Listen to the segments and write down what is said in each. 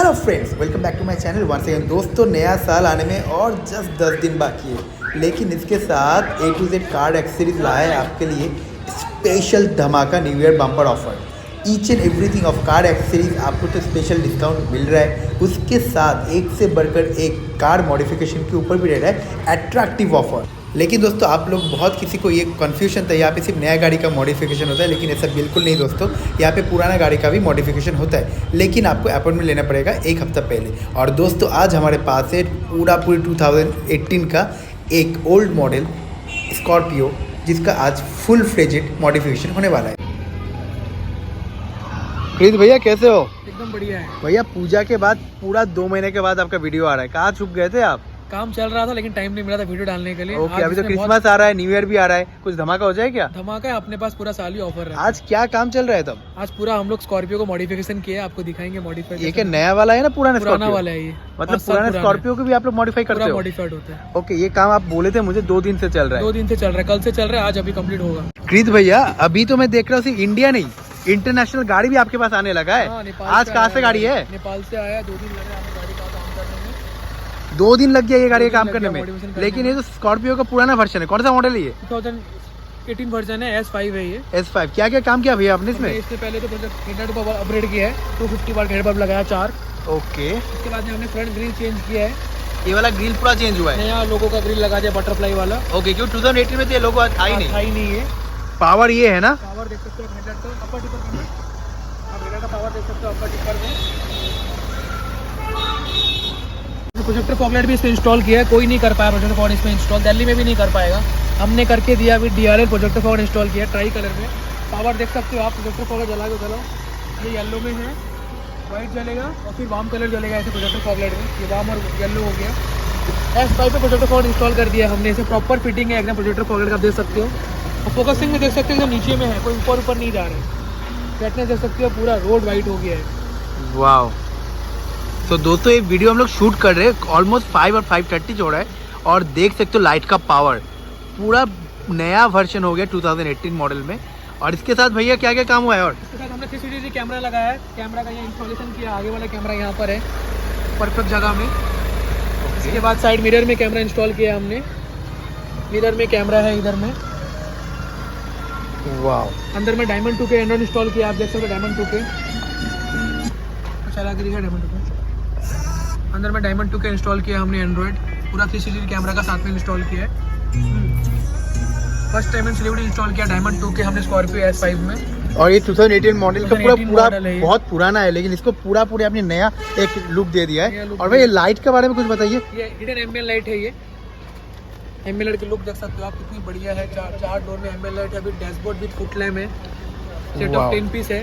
Hello friends, welcome back to my channel once again. दोस्तों, नया साल आने में और जस्ट 10 दिन बाकी है, लेकिन इसके साथ A to Z car accessories लाया है आपके लिए स्पेशल धमाका new year bumper offer. Each and everything of car accessories आपको तो स्पेशल डिस्काउंट मिल रहा है। उसके साथ एक से बढ़कर एक कार मॉडिफिकेशन के ऊपर भी रह रहा है अट्रैक्टिव ऑफर। लेकिन दोस्तों, आप लोग बहुत किसी को ये कन्फ्यूजन था, यहाँ पे सिर्फ नया गाड़ी का मॉडिफिकेशन होता है, लेकिन ऐसा बिल्कुल नहीं दोस्तों। यहाँ पे पुराना गाड़ी का भी मॉडिफिकेशन होता है, लेकिन आपको अपॉइंटमेंट लेना पड़ेगा एक हफ्ता पहले। और दोस्तों, आज हमारे पास है पूरी 2018 का एक ओल्ड मॉडल स्कॉर्पियो, जिसका आज फुल फ्लेजेड मॉडिफिकेशन होने वाला है। प्रीत भैया, कैसे हो? एकदम बढ़िया है भैया, पूजा के बाद पूरा 2 महीने के बाद आपका वीडियो आ रहा है। कहाँ छुप गए थे आप? काम चल रहा था, लेकिन टाइम नहीं मिला था वीडियो डालने के लिए। ओके, अभी तो क्रिसमस आ रहा है, न्यू ईयर भी आ रहा है, कुछ धमाका हो जाए क्या? धमाका है, अपने पास पूरा साल ही ऑफर है। आज क्या काम चल रहा है तब? आज पूरा हम लोग स्कॉर्पियो को मॉडिफिकेशन किया है, आपको दिखाएंगे मॉडिफाई। ये क्या नया वाला है ना पुराना वाला है ये? मतलब पुराना स्कॉर्पियो को भी आप लोग मॉडिफाई करते हो? मॉडिफाइड होता है। ओके, ये काम आप बोले थे मुझे 2 दिन से चल रहा है। 2 दिन से चल रहा है, कल से चल रहा है, आज अभी कंप्लीट होगा। कृत भैया, अभी तो मैं देख रहा हूँ सिर्फ इंडिया नहीं, इंटरनेशनल गाड़ी भी आपके पास आने लगा है। आज कहाँ से गाड़ी है? नेपाल से आया। 2 दिन लगे हमें गाड़ी का काम करने में। 2 दिन लग गया ये गाड़ी का काम करने में, लेकिन ये तो स्कॉर्पियो का पुराना वर्जन है। कौन सा मॉडल है ये? 2018 वर्जन है, S5 है ये। S5 क्या क्या काम किया भैया आपने इसमें? इससे पहले तो हेडलाइट को अपग्रेड किया है, 250 वाट हेडलाइट लगाया 4। ओके, इसके बाद में हमने फ्रंट ग्रिल चेंज किया है। ये वाला ग्रिल पूरा चेंज हुआ है, नया लोगो का ग्रिल लगा दिया, बटरफ्लाई वाला। ओके, क्यों 2018 में तो ये लोगो था ही नहीं है। पावर ये है ना? पावर देख सकते हो हेडलाइट का, अपर टिपर में आप हेडलाइट का पावर देख सकते हो अपर टिपर में। प्रोजेक्टर फॉगलाइट भी इसमें इंस्टॉल किया है, कोई नहीं कर पाया प्रोजेक्टर फॉगलाइट इसमें इंस्टॉल, दिल्ली में भी नहीं कर पाएगा, हमने करके दिया। With DRL projector fog light install किया ट्राई कलर में। पावर देख सकते हो आप, प्रोजेक्टर फॉगलाइट जला के चलाओ, ये येलो में है, वाइट जलेगा और फिर वार्म कलर जलेगा ऐसे प्रोजेक्टर फॉगलाइट में। ये वार्म और येलो हो गया। S5 पे प्रोजेक्टर फॉगलाइट इंस्टॉल कर दिया हमने, इसे प्रॉपर फिटिंग है एकदम प्रोजेक्टर फॉगलाइट का, आप देख सकते हो। और फोकसिंग में देख सकते हो नीचे में है, कोई ऊपर नहीं जा रहा है। ब्राइटनेस देख सकते हो, पूरा रोड वाइट हो गया है। वाओ। तो दोस्तों, ये वीडियो हम लोग शूट कर रहे हैं, ऑलमोस्ट 5 और 5:30 जोड़ा है, और देख सकते हो लाइट का पावर पूरा नया वर्जन हो गया 2018 मॉडल में। और इसके साथ भैया क्या क्या काम हुआ है? और इसके साथ हमने 360 कैमरा लगाया है, कैमरा का यहाँ इंस्टॉलेशन किया, आगे वाला कैमरा यहाँ पर है परफेक्ट जगह में। इसके बाद साइड मिरर में कैमरा इंस्टॉल किया हमने, मिरर में कैमरा है इधर में। वाओ। अंदर में डायमंड 2K एंड्रॉइड इंस्टॉल किया, आप देख सकते हो डायमंड 2K चला के दिखा। डायमंड 2K अंदर में डायमंड 2K इंस्टॉल किया हमने, एंड्रॉइड पूरा 360 कैमरा का साथ में इंस्टॉल किया है। फर्स्ट टाइम सिलेक्ट इंस्टॉल किया डायमंड 2K हमने स्कॉर्पियो S5 में। और ये 2018 मॉडल का पूरा बहुत पुराना है, लेकिन इसको पूरा आपने नया एक लुक दे दिया है। और भाई, ये लाइट के बारे में कुछ बताइए। ये हिडन एम्बिएंट लाइट है, ये एम्बिएंट लाइट की लुक देख सकते हो आप, कितनी बढ़िया है। 4 डोर में एम्बिएंट लाइट है, अभी डैशबोर्ड विद फुट लैम्प है, सेट ऑफ 10 पीस है।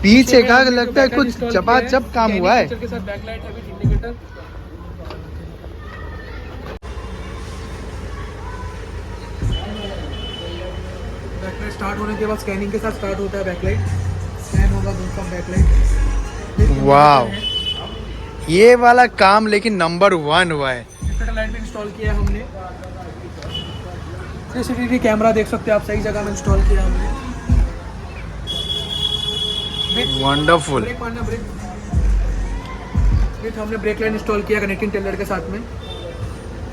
पीछे का लगता है कुछ चपाचप काम हुआ है। के साथ बैकलाइट है विद इंडिकेटर। बैकलाइट स्टार्ट होने के बाद स्कैनिंग के साथ स्टार्ट होता है बैकलाइट, स्कैन होगा दूसरा बैकलाइट। वाव, ये वाला काम लेकिन नंबर 1 हुआ है। लाइट भी इंस्टॉल किया हमने, 360 कैमरा देख सकते हो आप, सही जगह में इंस्टॉल किया हमने। वंडरफुल। ब्रेक हमने ब्रेक लाइट इंस्टॉल किया कनेक्टिंग टेलर के साथ में।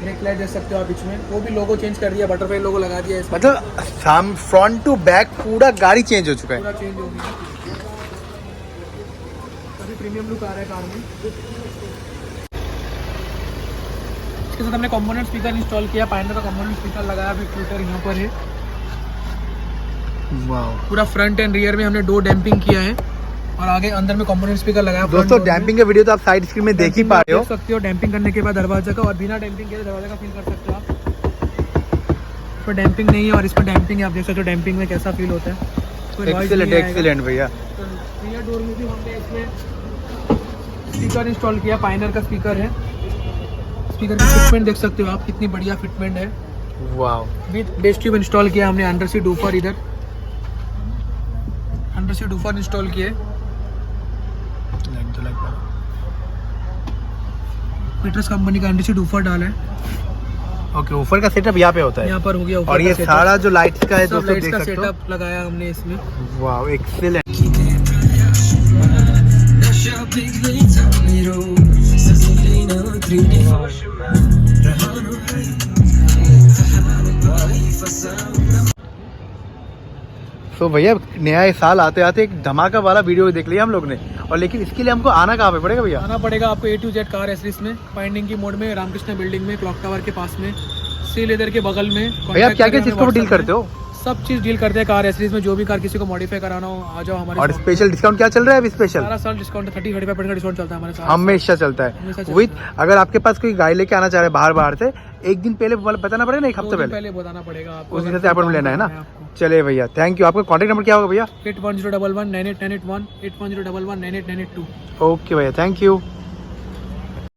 ब्रेक लाइट देख सकते हो आप बीच में, वो भी लोगो चेंज कर दिया, बटरफ्लाई लोगो लगा दिया इसमें। मतलब फ्रंट टू बैक पूरा गाड़ी चेंज हो चुका है, पूरा चेंज हो गया। अभी प्रीमियम लुक आ रहा है कार में। इसके साथ हमने कंपोनेंट स्पीकर इंस्टॉल किया, पायनर का कंपोनेंट स्पीकर लगाया, फिर ट्विटर यहाँ पर है। वाओ। पूरा फ्रंट एंड रियर में हमने 2 डैम्पिंग किया है, और आगे अंदर में कंपोनेंट स्पीकर लगाया। दोस्तों, डैम्पिंग का वीडियो तो आप साइड स्क्रीन में देख ही पा रहे हो। देख सकते हो डैम्पिंग करने के बाद दरवाजा का, और बिना डैम्पिंग के दरवाजा का फील कर सकते हो आप। इस पर डैम्पिंग नहीं है और इस पर डैम्पिंग है, आप देख सकते हो डैम्पिंग में कैसा फील होता है। एक्सीलेंट भैया। रियर डोर में भी हमने इसमें स्पीकर इंस्टॉल किया, पायनर का स्पीकर है। स्पीकर की फिटमेंट देख सकते हो आप, कितनी बढ़िया फिटमेंट है। Wow. With base tube install किया हमने, अंडर सीट ऊपर, इधर अंडर सीट ऊपर इंस्टॉल किए। पीटर्स कंपनी का अंडर सीट ऊपर डाला है। ओके, ऊपर का सेटअप यहाँ पे होता है, यहाँ पर हो गया। और ये सारा जो लाइट्स का है दोस्तों देख सकते हो, सेटअप लगाया हमने इसमें। Wow, excellent. तो भैया नया साल आते आते एक धमाका वाला वीडियो देख लिया हम लोग ने, और लेकिन इसके लिए हमको आना कहाँ पे पड़ेगा भैया? आना पड़ेगा आपको A to Z car accessories में, फाइंडिंग की मोड में, रामकृष्ण बिल्डिंग में, क्लॉक टावर के पास में, सी लेदर के बगल में। भैया आप क्या क्या चीज़ को डील करते हो? सब चीज़ डील करते हैं कार एसेसरीज में। जो भी कार किसी को मॉडिफाई कराना हो आ जाओ हमारे। और स्पेशल डिस्काउंट क्या चल रहा है अभी? स्पेशल सारा साल डिस्काउंट 30-35% का डिस्काउंट चलता है हमारे साथ, हमेशा चलता हमेशा है। चलता विथ अगर आपके पास कोई गाड़ी लेके आना चाह रहे हैं बाहर से, एक दिन पहले बताना पड़ेगा ना, एक हफ्ते पहले बताना पड़ेगा आपको, उस हिसाब से अपॉइंटमेंट लेना है ना। चलिए भैया थैंक यू। आपका कॉन्टैक्ट नंबर क्या होगा भैया? 8101198981, 8101198982। ओके भैया थैंक यू।